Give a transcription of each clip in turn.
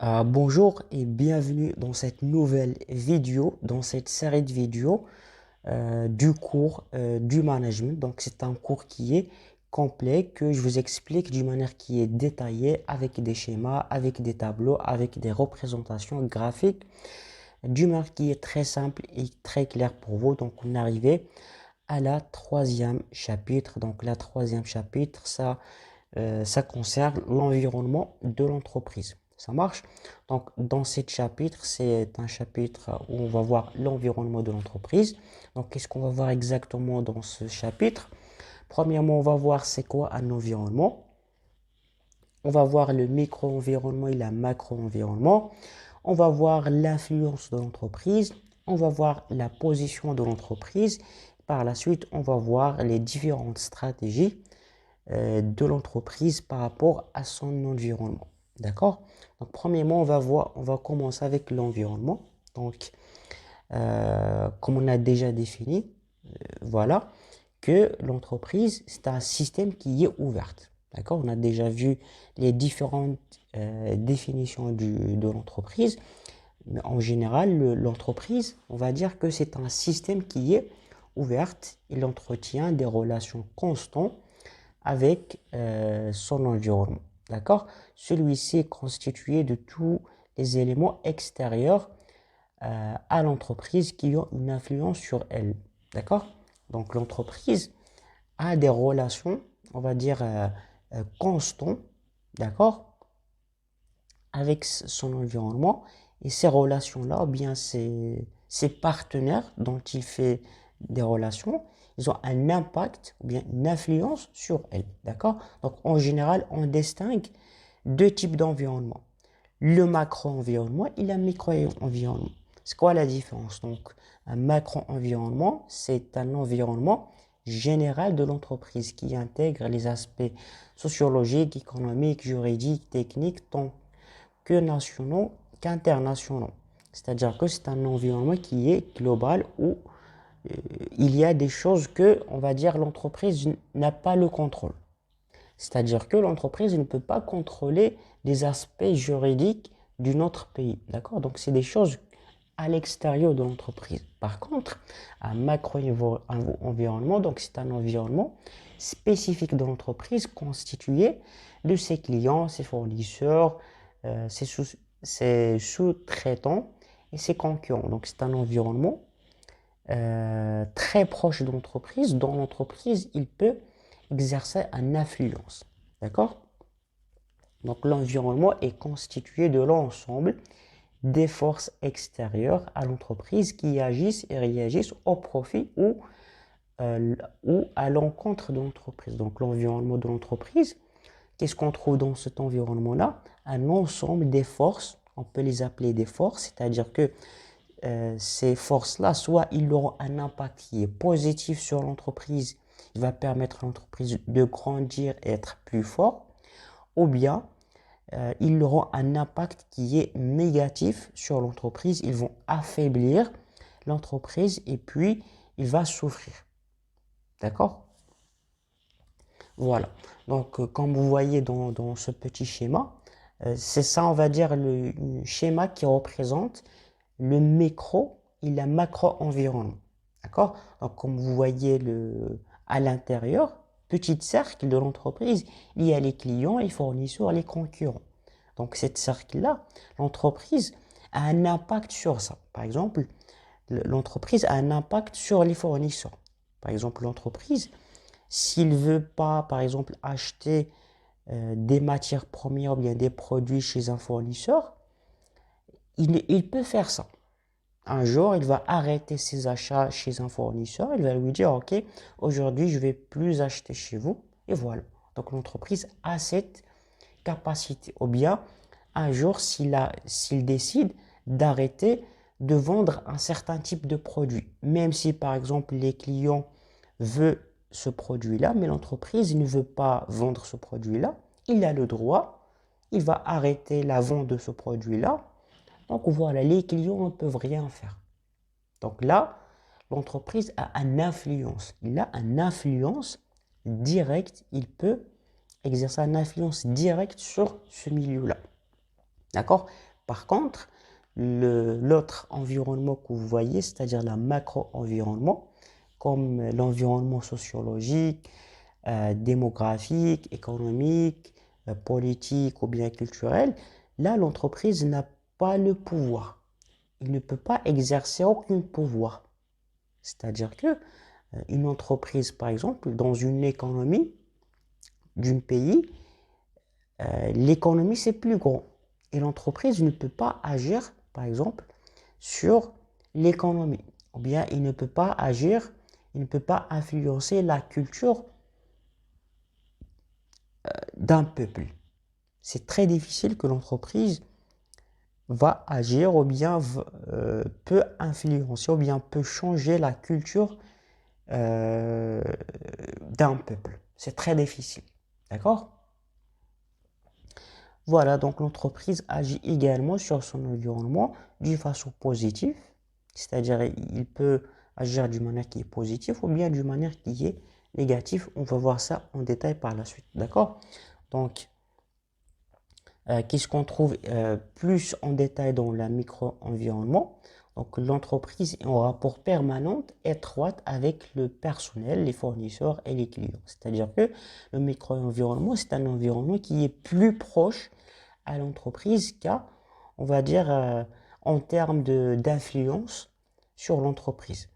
Bonjour et bienvenue dans cette nouvelle vidéo, dans cette série de vidéos du cours du management. Donc c'est un cours qui est complet, que je vous explique d'une manière qui est détaillée, avec des schémas, avec des tableaux, avec des représentations graphiques, d'une manière qui est très simple et très claire pour vous. Donc on est arrivé à la troisième chapitre. Donc la troisième chapitre, ça concerne l'environnement de l'entreprise. Ça marche? Donc, dans ce chapitre, c'est un chapitre où on va voir l'environnement de l'entreprise. Donc, qu'est-ce qu'on va voir exactement dans ce chapitre? Premièrement, on va voir c'est quoi un environnement. On va voir le micro-environnement et la macro-environnement. On va voir l'influence de l'entreprise. On va voir la position de l'entreprise. Par la suite, on va voir les différentes stratégies de l'entreprise par rapport à son environnement. D'accord? Donc, premièrement, on va commencer avec l'environnement. Donc, comme on a déjà défini, voilà, que l'entreprise, c'est un système qui est ouvert. D'accord? On a déjà vu les différentes définitions de l'entreprise. Mais en général, l'entreprise, on va dire que c'est un système qui est ouvert. Il entretient des relations constantes avec son environnement. D'accord? Celui-ci est constitué de tous les éléments extérieurs à l'entreprise qui ont une influence sur elle. D'accord? Donc l'entreprise a des relations, on va dire, constantes, d'accord, avec son environnement. Et ces relations-là, ou bien ces partenaires dont il fait des relations, ils ont un impact ou bien une influence sur elle. D'accord? Donc, en général, on distingue deux types d'environnement. Le macro-environnement et le micro-environnement. C'est quoi la différence? Donc, un macro-environnement, c'est un environnement général de l'entreprise qui intègre les aspects sociologiques, économiques, juridiques, techniques, tant que nationaux qu'internationaux. C'est-à-dire que c'est un environnement qui est global où il y a des choses que, on va dire, l'entreprise n'a pas le contrôle. C'est-à-dire que l'entreprise ne peut pas contrôler des aspects juridiques d'un autre pays. D'accord? Donc, c'est des choses à l'extérieur de l'entreprise. Par contre, un macro-environnement, donc c'est un environnement spécifique de l'entreprise constitué de ses clients, ses fournisseurs, ses sous-traitants et ses concurrents. Donc, c'est un environnement très proche de l'entreprise, dont l'entreprise, il peut exercer une influence. D'accord? Donc l'environnement est constitué de l'ensemble des forces extérieures à l'entreprise qui agissent et réagissent au profit ou à l'encontre de l'entreprise. Donc l'environnement de l'entreprise, qu'est-ce qu'on trouve dans cet environnement-là? Un ensemble des forces, on peut les appeler des forces, c'est-à-dire que ces forces-là, soit ils auront un impact qui est positif sur l'entreprise, il va permettre à l'entreprise de grandir et être plus fort, ou bien ils auront un impact qui est négatif sur l'entreprise, ils vont affaiblir l'entreprise et puis il va souffrir. D'accord? Voilà. Donc, comme vous voyez dans ce petit schéma, c'est ça, on va dire, le schéma qui représente le micro et le macro-environnement. D'accord? Donc, comme vous voyez à l'intérieur, petit cercle de l'entreprise, il y a les clients, les fournisseurs, les concurrents. Donc, cette cercle-là, l'entreprise a un impact sur ça. Par exemple, l'entreprise a un impact sur les fournisseurs. Par exemple, l'entreprise, s'il ne veut pas, par exemple, acheter des matières premières ou bien des produits chez un fournisseur, il peut faire ça. Un jour, il va arrêter ses achats chez un fournisseur. Il va lui dire, OK, aujourd'hui, je ne vais plus acheter chez vous. Et voilà. Donc, l'entreprise a cette capacité. Ou bien, un jour, s'il décide d'arrêter de vendre un certain type de produit, même si, par exemple, les clients veulent ce produit-là, mais l'entreprise ne veut pas vendre ce produit-là, il a le droit, il va arrêter la vente de ce produit-là. Donc voilà, les clients ne peuvent rien faire. Donc là, l'entreprise a une influence. Il a une influence directe. Il peut exercer une influence directe sur ce milieu-là. D'accord? Par contre, l'autre environnement que vous voyez, c'est-à-dire la macro-environnement, comme l'environnement sociologique, démographique, économique, politique ou bien culturel, là, l'entreprise n'a pas le pouvoir. Il ne peut pas exercer aucun pouvoir. C'est-à-dire que une entreprise, par exemple, dans une économie d'un pays, l'économie, c'est plus grand. Et l'entreprise ne peut pas agir, par exemple, sur l'économie. Ou bien il ne peut pas agir, il ne peut pas influencer la culture d'un peuple. C'est très difficile que l'entreprise va agir ou bien peut influencer ou bien peut changer la culture euh, d'un peuple. C'est très difficile. D'accord? Voilà, donc l'entreprise agit également sur son environnement d'une façon positive, c'est-à-dire il peut agir d'une manière qui est positive ou bien d'une manière qui est négative. On va voir ça en détail par la suite, d'accord? Donc, qu'est-ce qu'on trouve plus en détail dans le micro-environnement? Donc, l'entreprise est en rapport permanent, étroite avec le personnel, les fournisseurs et les clients. C'est-à-dire que le micro-environnement, c'est un environnement qui est plus proche à l'entreprise qu'à, on va dire, en termes d'influence sur l'entreprise.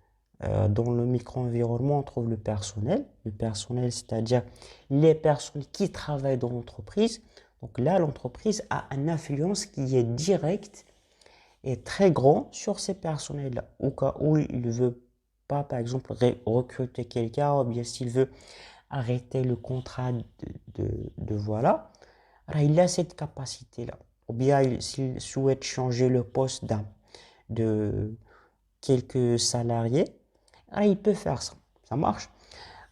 Dans le micro-environnement, on trouve le personnel. Le personnel, c'est-à-dire les personnes qui travaillent dans l'entreprise. Donc là, l'entreprise a une influence qui est directe et très grande sur ces personnels-là. Au cas où il ne veut pas, par exemple, recruter quelqu'un, ou bien s'il veut arrêter le contrat voilà, alors il a cette capacité-là. Ou bien s'il souhaite changer le poste de quelques salariés, alors il peut faire ça. Ça marche.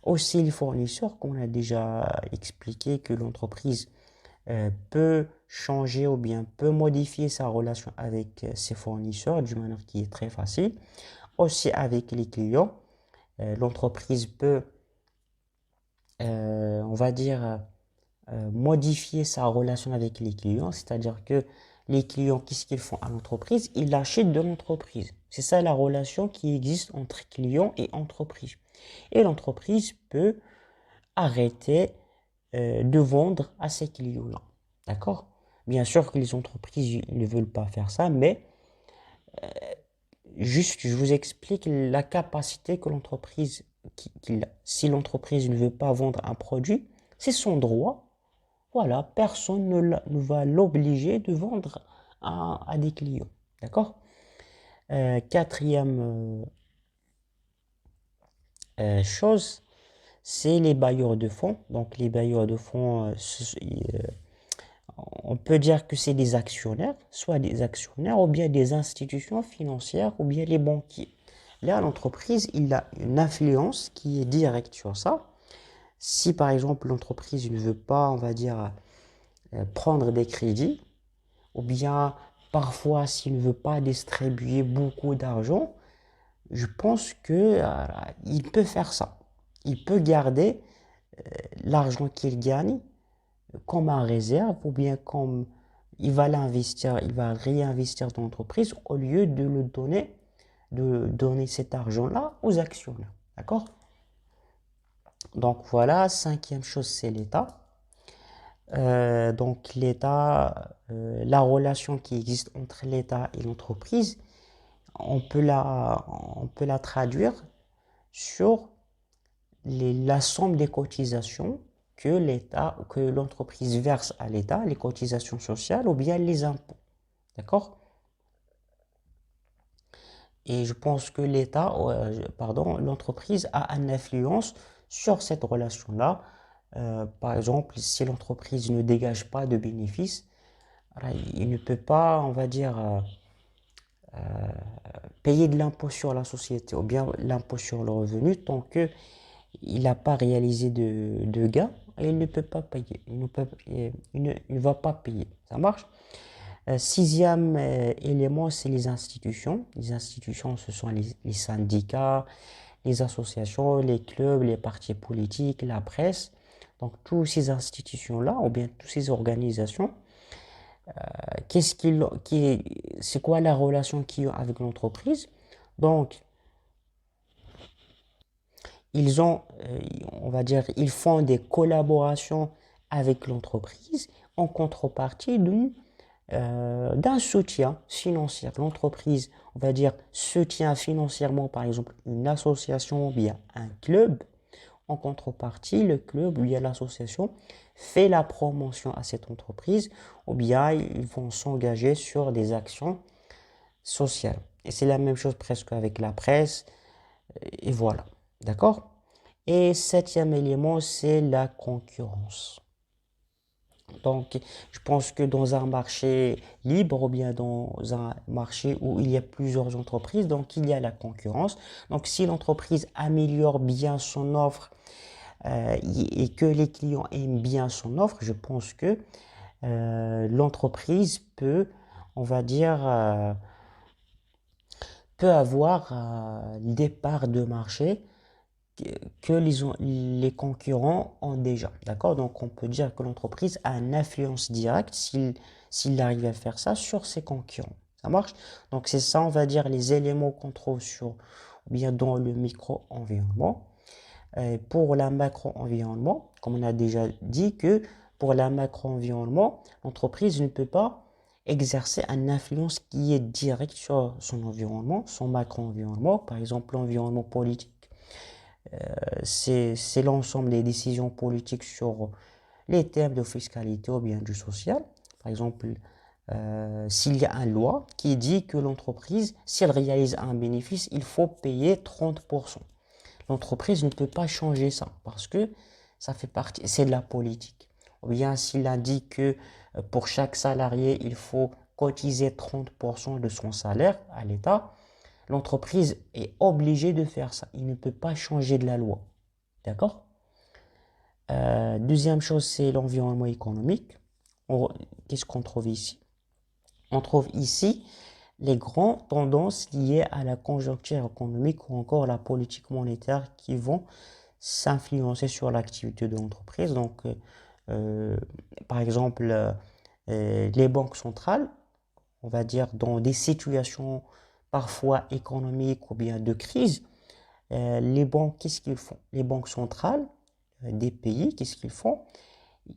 Aussi, les fournisseurs, comme on a déjà expliqué, que l'entreprise peut changer ou bien peut modifier sa relation avec ses fournisseurs d'une manière qui est très facile. Aussi avec les clients, l'entreprise peut, on va dire, modifier sa relation avec les clients, c'est-à-dire que les clients, qu'est-ce qu'ils font à l'entreprise? Ils achètent de l'entreprise. C'est ça la relation qui existe entre clients et entreprise. Et l'entreprise peut arrêter de vendre à ces clients-là. D'accord? Bien sûr que les entreprises ne veulent pas faire ça, mais juste, je vous explique la capacité que l'entreprise, qu'il a. Si l'entreprise ne veut pas vendre un produit, c'est son droit. Voilà, personne ne va l'obliger de vendre à des clients. D'accord? Quatrième chose, c'est les bailleurs de fonds. Donc les bailleurs de fonds, on peut dire que c'est des actionnaires, soit des actionnaires ou bien des institutions financières ou bien les banquiers. Là, l'entreprise, il a une influence qui est directe sur ça. Si par exemple l'entreprise ne veut pas, on va dire, prendre des crédits, ou bien parfois s'il ne veut pas distribuer beaucoup d'argent, je pense que il peut faire ça. Il peut garder l'argent qu'il gagne comme en réserve ou bien comme il va l'investir, il va réinvestir dans l'entreprise au lieu de donner cet argent-là aux actionnaires. D'accord? Donc voilà, cinquième chose, c'est l'État. Donc l'État, la relation qui existe entre l'État et l'entreprise, on peut la traduire sur la somme des cotisations que que l'entreprise verse à l'État, les cotisations sociales ou bien les impôts. D'accord? Et je pense que l'entreprise a une influence sur cette relation-là. Par exemple, si l'entreprise ne dégage pas de bénéfices, alors, il ne peut pas, on va dire, payer de l'impôt sur la société ou bien l'impôt sur le revenu tant qu'il n'a pas réalisé de gains et il ne peut pas payer. Il ne va pas payer. Ça marche? Sixième élément, c'est les institutions. Les institutions, ce sont les syndicats, les associations, les clubs, les partis politiques, la presse. Donc, toutes ces institutions-là, ou bien toutes ces organisations, Qu'est-ce qu'il, c'est quoi la relation qu'ils ont avec l'entreprise? Donc, ils ont, on va dire, ils font des collaborations avec l'entreprise en contrepartie d'un soutien financier. L'entreprise, on va dire, soutient financièrement, par exemple, une association ou bien un club. En contrepartie, le club ou bien l'association fait la promotion à cette entreprise ou bien ils vont s'engager sur des actions sociales. Et c'est la même chose presque avec la presse. Et voilà. D'accord? Et septième élément, c'est la concurrence. Donc, je pense que dans un marché libre ou bien dans un marché où il y a plusieurs entreprises, donc il y a la concurrence. Donc, si l'entreprise améliore bien son offre et que les clients aiment bien son offre, je pense que l'entreprise peut, on va dire, peut avoir des parts de marché que les concurrents ont déjà. D'accord? Donc, on peut dire que l'entreprise a une influence directe s'il arrive à faire ça sur ses concurrents. Ça marche? Donc, c'est ça, on va dire, les éléments qu'on trouve ou bien dans le micro-environnement. Pour la macro-environnement, comme on a déjà dit que pour la macro-environnement, l'entreprise ne peut pas exercer une influence qui est directe sur son environnement, son macro-environnement, par exemple l'environnement politique. C'est l'ensemble des décisions politiques sur les thèmes de fiscalité ou bien du social. Par exemple, s'il y a une loi qui dit que l'entreprise, si elle réalise un bénéfice, il faut payer 30%. L'entreprise ne peut pas changer ça parce que ça fait partie, c'est de la politique. Ou bien s'il a dit que pour chaque salarié, il faut cotiser 30% de son salaire à l'État, l'entreprise est obligée de faire ça. Il ne peut pas changer de la loi. D'accord? Deuxième chose, c'est l'environnement économique. Qu'est-ce qu'on trouve ici? On trouve ici les grandes tendances liées à la conjoncture économique ou encore la politique monétaire qui vont s'influencer sur l'activité de l'entreprise. Donc, euh, par exemple, les banques centrales, on va dire dans des situations parfois économiques ou bien de crise, les banques, qu'est-ce qu'ils font? Les banques centrales des pays, qu'est-ce qu'ils font?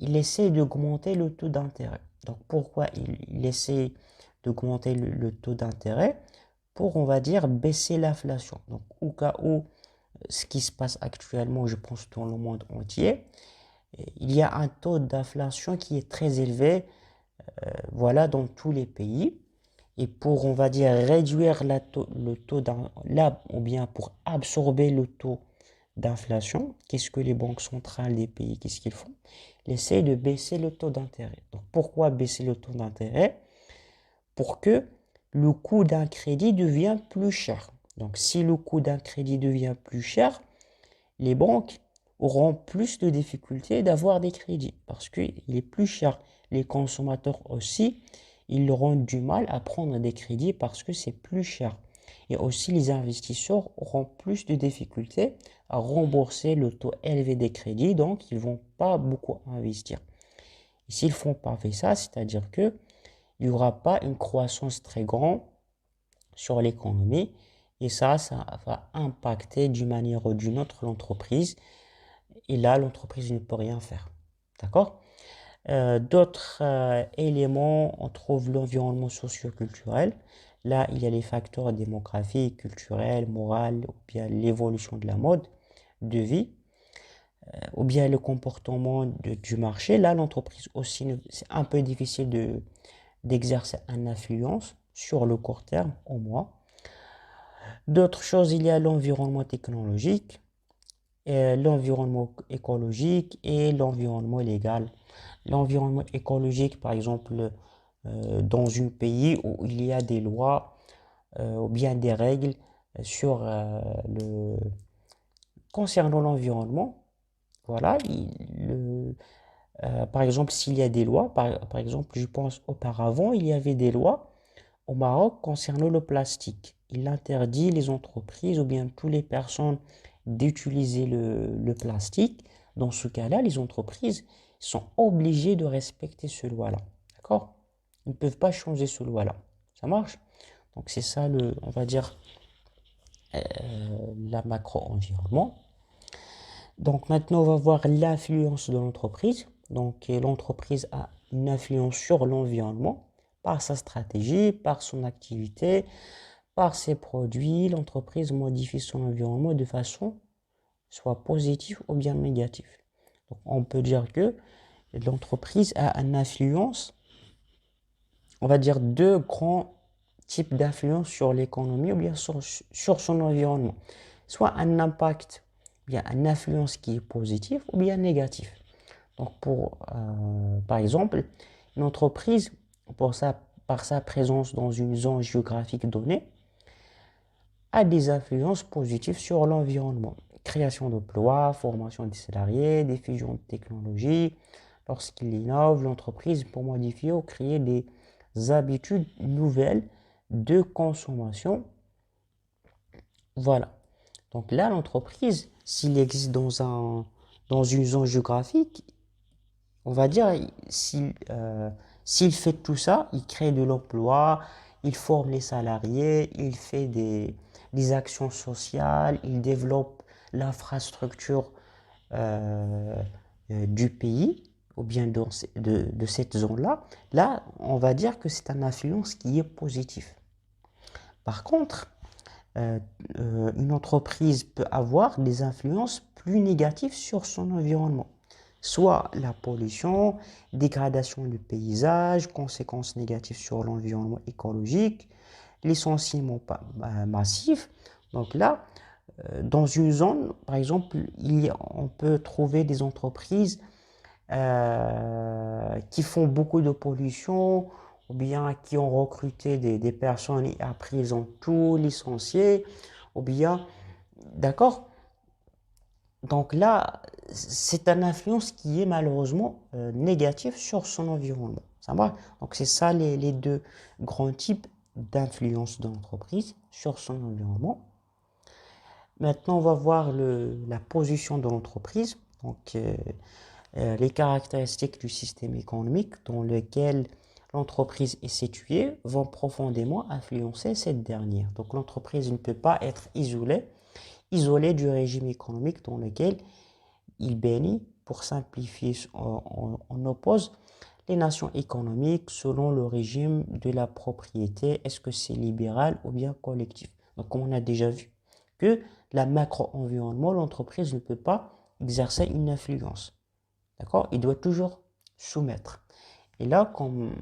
Ils essaient d'augmenter le taux d'intérêt. Donc pourquoi ils essaient d'augmenter le taux d'intérêt? Pour, on va dire, baisser l'inflation. Donc au cas où ce qui se passe actuellement, je pense dans le monde entier, il y a un taux d'inflation qui est très élevé, voilà, dans tous les pays. Et pour, on va dire, réduire le taux là, ou bien pour absorber le taux d'inflation, qu'est-ce que les banques centrales des pays, qu'est-ce qu'ils font? Ils essaient de baisser le taux d'intérêt. Donc, pourquoi baisser le taux d'intérêt? Pour que le coût d'un crédit devienne plus cher. Donc, si le coût d'un crédit devient plus cher, les banques auront plus de difficultés d'avoir des crédits parce qu'il est plus cher. Les consommateurs aussi, ils auront du mal à prendre des crédits parce que c'est plus cher. Et aussi, les investisseurs auront plus de difficultés à rembourser le taux élevé des crédits, donc ils ne vont pas beaucoup investir. Et s'ils ne font pas ça, c'est-à-dire qu'il n'y aura pas une croissance très grande sur l'économie, et ça va impacter d'une manière ou d'une autre l'entreprise. Et là, l'entreprise ne peut rien faire. D'accord? D'autres éléments, on trouve l'environnement socio-culturel. Là, il y a les facteurs démographiques, culturels, moraux, ou bien l'évolution de la mode de vie, ou bien le comportement du marché. Là, l'entreprise aussi, c'est un peu difficile d'exercer une influence sur le court terme, au moins. D'autres choses, il y a l'environnement technologique, l'environnement écologique et l'environnement légal. L'environnement écologique, par exemple, dans un pays où il y a des lois ou bien des règles sur concernant l'environnement, voilà, par exemple, s'il y a des lois, par exemple, je pense auparavant, il y avait des lois au Maroc concernant le plastique. Il interdit les entreprises ou bien toutes les personnes d'utiliser le plastique. Dans ce cas-là, les entreprises sont obligées de respecter ce loi-là. D'accord? Ils ne peuvent pas changer ce loi-là. Ça marche? Donc c'est ça on va dire, la macro-environnement. Donc maintenant, on va voir l'influence de l'entreprise. Donc l'entreprise a une influence sur l'environnement par sa stratégie, par son activité, par ses produits. L'entreprise modifie son environnement de façon soit positive ou bien négative. Donc on peut dire que l'entreprise a une influence, on va dire deux grands types d'influence sur l'économie ou bien sur son environnement. Soit un impact, bien une influence qui est positive ou bien négative. Donc par exemple, une entreprise, par sa présence dans une zone géographique donnée, a des influences positives sur l'environnement. Création d'emplois, formation des salariés, diffusion de technologies. Lorsqu'il innove, l'entreprise peut modifier ou créer des habitudes nouvelles de consommation. Voilà. Donc là, l'entreprise, s'il existe dans une zone géographique, on va dire, s'il fait tout ça, il crée de l'emploi, il forme les salariés, il fait des actions sociales, il développe l'infrastructure euh, du pays, ou bien de cette zone-là. Là, on va dire que c'est une influence qui est positive. Par contre, euh, une entreprise peut avoir des influences plus négatives sur son environnement. Soit la pollution, dégradation du paysage, conséquences négatives sur l'environnement écologique, licenciement massif. Donc là, dans une zone, par exemple, on peut trouver des entreprises qui font beaucoup de pollution ou bien qui ont recruté des personnes et après ils ont tout licencié ou bien, d'accord? Donc là, c'est une influence qui est malheureusement négative sur son environnement. Ça va? Donc c'est ça les deux grands types d'influence de l'entreprise sur son environnement. Maintenant, on va voir la position de l'entreprise. Donc, les caractéristiques du système économique dans lequel l'entreprise est située vont profondément influencer cette dernière. Donc l'entreprise ne peut pas être isolée du régime économique dans lequel il bénit. Pour simplifier, on oppose les nations économiques selon le régime de la propriété. Est-ce que c'est libéral ou bien collectif? Donc comme on a déjà vu que la macro-environnement, l'entreprise ne peut pas exercer une influence. D'accord? Il doit toujours soumettre. Et là, comme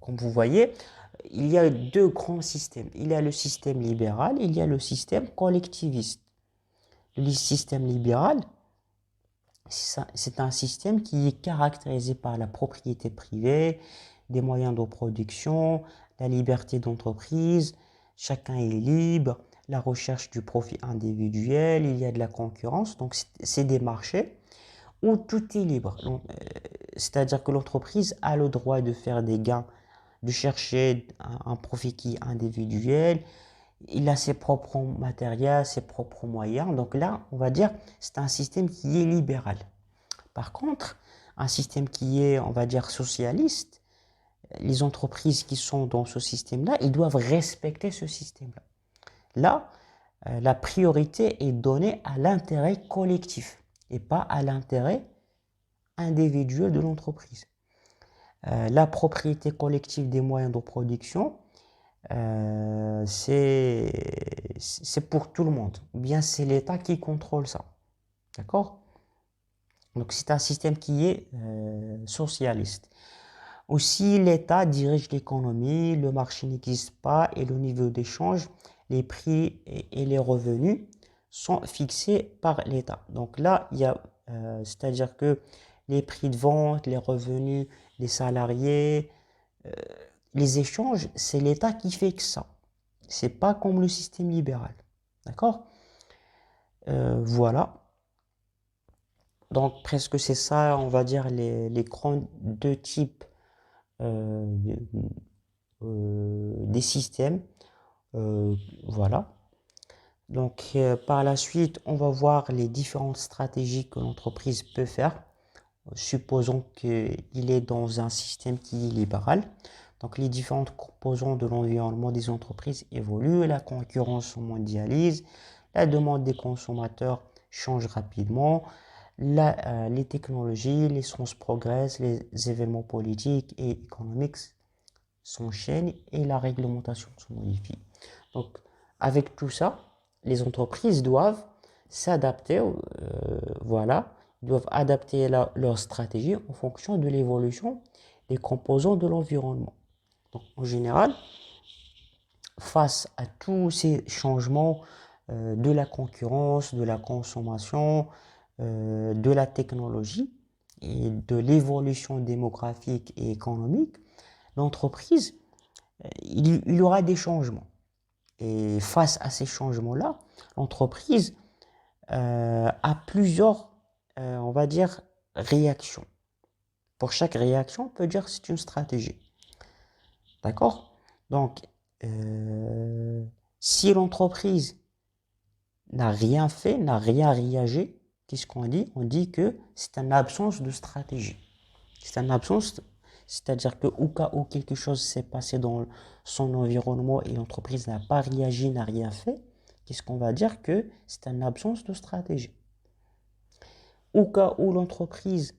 vous voyez, il y a deux grands systèmes. Il y a le système libéral, il y a le système collectiviste. Le système libéral, c'est un système qui est caractérisé par la propriété privée, des moyens de production, la liberté d'entreprise, chacun est libre, la recherche du profit individuel, il y a de la concurrence, donc c'est des marchés où tout est libre. C'est-à-dire que l'entreprise a le droit de faire des gains, de chercher un profit qui est individuel. Il a ses propres matériels, ses propres moyens. Donc là, on va dire, c'est un système qui est libéral. Par contre, un système qui est, on va dire, socialiste, les entreprises qui sont dans ce système-là, ils doivent respecter ce système-là. Là, la priorité est donnée à l'intérêt collectif et pas à l'intérêt individuel de l'entreprise. La propriété collective des moyens de production, c'est pour tout le monde. Ou bien c'est l'État qui contrôle ça. D'accord? Donc c'est un système qui est socialiste. Aussi, l'État dirige l'économie, le marché n'existe pas et le niveau d'échange, les prix et les revenus sont fixés par l'État. Donc là, c'est-à-dire que les prix de vente, les revenus, les salariés, euh, les échanges, c'est l'État qui fixe ça. C'est pas comme le système libéral. D'accord? Voilà. Donc presque c'est ça, on va dire, les grands deux types euh, des systèmes. Voilà. Donc, par la suite, on va voir les différentes stratégies que l'entreprise peut faire supposons qu'il est dans un système qui est libéral. Donc, les différentes composantes de l'environnement des entreprises évoluent, la concurrence se mondialise, la demande des consommateurs change rapidement, les technologies, les sciences progressent, les événements politiques et économiques s'enchaînent et la réglementation se modifie. Donc, avec tout ça, les entreprises doivent s'adapter, voilà, doivent adapter leur stratégie en fonction de l'évolution des composants de l'environnement. Donc, en général, face à tous ces changements de la concurrence, de la consommation, de la technologie et de l'évolution démographique et économique, l'entreprise, il y aura des changements. Et face à ces changements-là, l'entreprise a plusieurs, on va dire, réactions. Pour chaque réaction, on peut dire que c'est une stratégie. D'accord? Donc, si l'entreprise n'a rien fait, n'a rien réagi, qu'est-ce qu'on dit? On dit que c'est une absence de stratégie. C'est une absence, c'est-à-dire que au cas où quelque chose s'est passé dans son environnement et l'entreprise n'a pas réagi, n'a rien fait, qu'est-ce qu'on va dire? Que c'est une absence de stratégie. Au cas où l'entreprise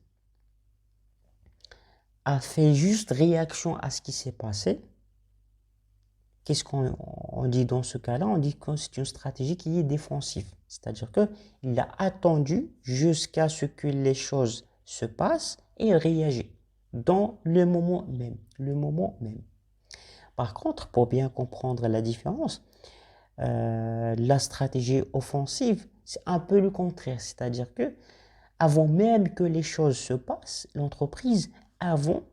a fait juste réaction à ce qui s'est passé, qu'est-ce qu'on dit dans ce cas-là? On dit que c'est une stratégie qui est défensive. C'est-à-dire qu'il a attendu jusqu'à ce que les choses se passent et il réagit dans le moment même. Le moment même. Par contre, pour bien comprendre la différence, la stratégie offensive, c'est un peu le contraire. C'est-à-dire que avant même que les choses se passent, l'entreprise, avant,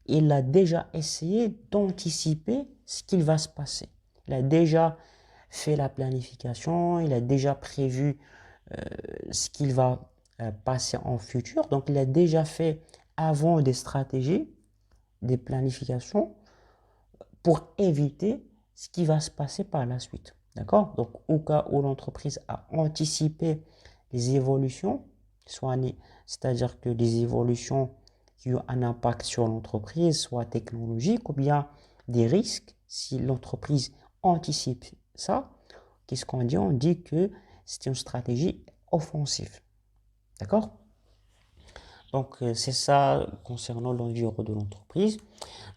il a déjà essayé d'anticiper ce qu'il va se passer. Il a déjà fait la planification, il a déjà prévu ce qu'il va passer en futur. Donc, il a déjà fait avant des stratégies, des planifications pour éviter ce qui va se passer par la suite. D'accord? Donc, au cas où l'entreprise a anticipé les évolutions, c'est-à-dire que les évolutions qui ont un impact sur l'entreprise, soit technologique ou bien des risques, si l'entreprise anticipe ça, qu'est-ce qu'on dit? On dit que c'est une stratégie offensive. D'accord? Donc, c'est ça concernant l'environnement de l'entreprise.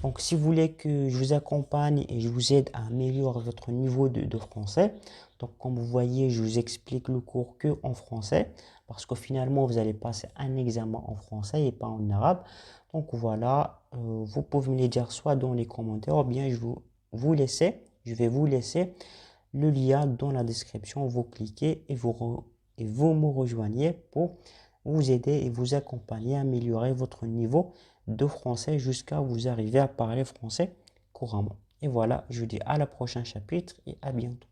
Donc, si vous voulez que je vous accompagne et je vous aide à améliorer votre niveau de français, donc comme vous voyez, je vous explique le cours que en français, parce que finalement, vous allez passer un examen en français et pas en arabe. Donc voilà, vous pouvez me le dire soit dans les commentaires, ou bien je vais vous laisser le lien dans la description. Vous cliquez et vous me rejoignez pour vous aider et vous accompagner à améliorer votre niveau de français jusqu'à vous arriver à parler français couramment. Et voilà, je vous dis à la prochaine chapitre et à bientôt.